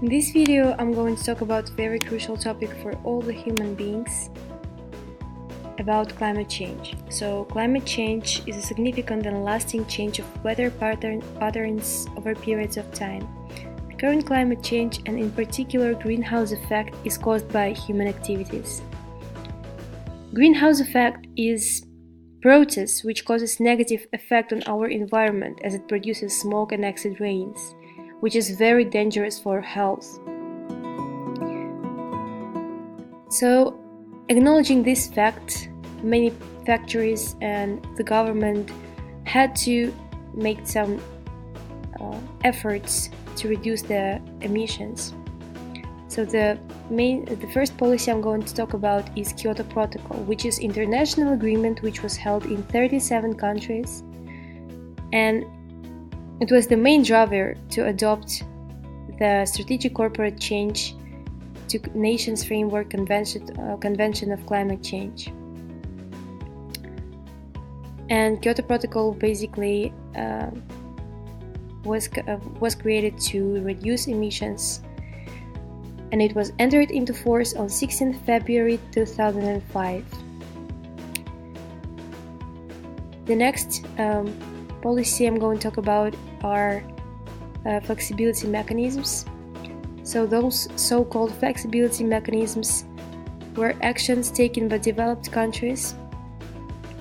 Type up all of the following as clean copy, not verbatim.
In this video, I'm going to talk about a very crucial topic for all the human beings, about climate change. So, climate change is a significant and lasting change of weather patterns over periods of time. The current climate change, and in particular greenhouse effect, is caused by human activities. Greenhouse effect is process which causes negative effect on our environment as it produces smoke and acid rains, which is very dangerous for health. So, acknowledging this fact, many factories and the government had to make some efforts to reduce the emissions. So the first policy I'm going to talk about is Kyoto Protocol, which is international agreement which was held in 37 countries, and it was the main driver to adopt the Strategic Corporate Change to Nations Framework Convention of Climate Change. And Kyoto Protocol basically was created to reduce emissions, and it was entered into force on 16th February 2005. The next policy I'm going to talk about are flexibility mechanisms. So those so-called flexibility mechanisms were actions taken by developed countries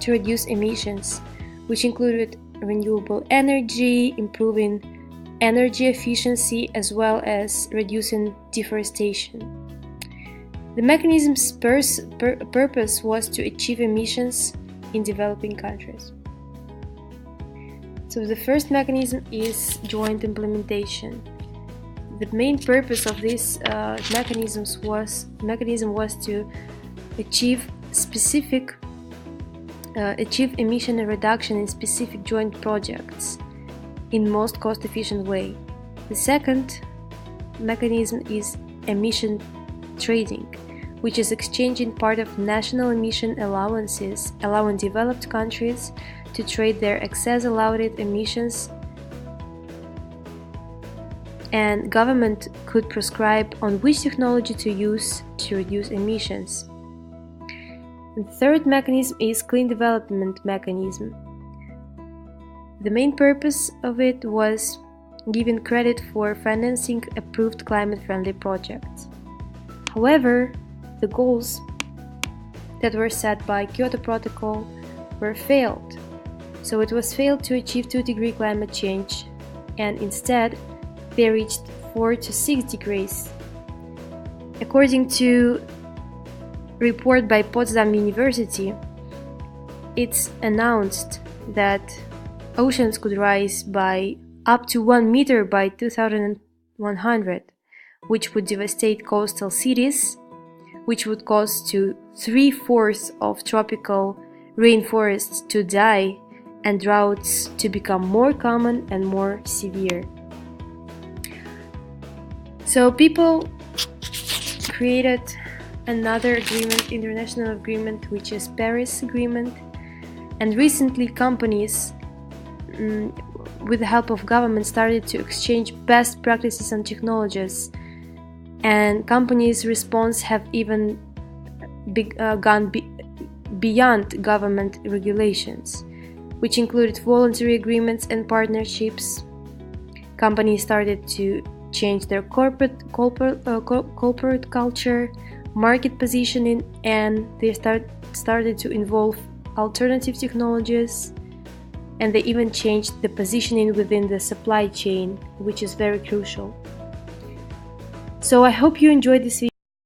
to reduce emissions, which included renewable energy, improving energy efficiency, as well as reducing deforestation. The mechanism's purpose was to achieve emissions in developing countries. So the first mechanism is joint implementation. The main purpose of this mechanism was to achieve emission reduction in specific joint projects in most cost-efficient way. The second mechanism is emission trading, which is exchanging part of national emission allowances, allowing developed countries to trade their excess allowed emissions, and government could prescribe on which technology to use to reduce emissions. The third mechanism is clean development mechanism. The main purpose of it was giving credit for financing approved climate-friendly projects. However, the goals that were set by Kyoto Protocol were failed. So it was failed to achieve 2-degree climate change, and instead they reached 4 to 6 degrees. According to a report by Potsdam University, it's announced that oceans could rise by up to 1 meter by 2100, which would devastate coastal cities, which would cause to 3/4 of tropical rainforests to die and droughts to become more common and more severe. So people created another agreement, international agreement, which is Paris Agreement, and recently companies with the help of government started to exchange best practices and technologies, and companies' response have even gone beyond government regulations, which included voluntary agreements and partnerships. Companies started to change their corporate culture, market positioning, and they started to involve alternative technologies, and they even changed the positioning within the supply chain, which is very crucial. So I hope you enjoyed this video.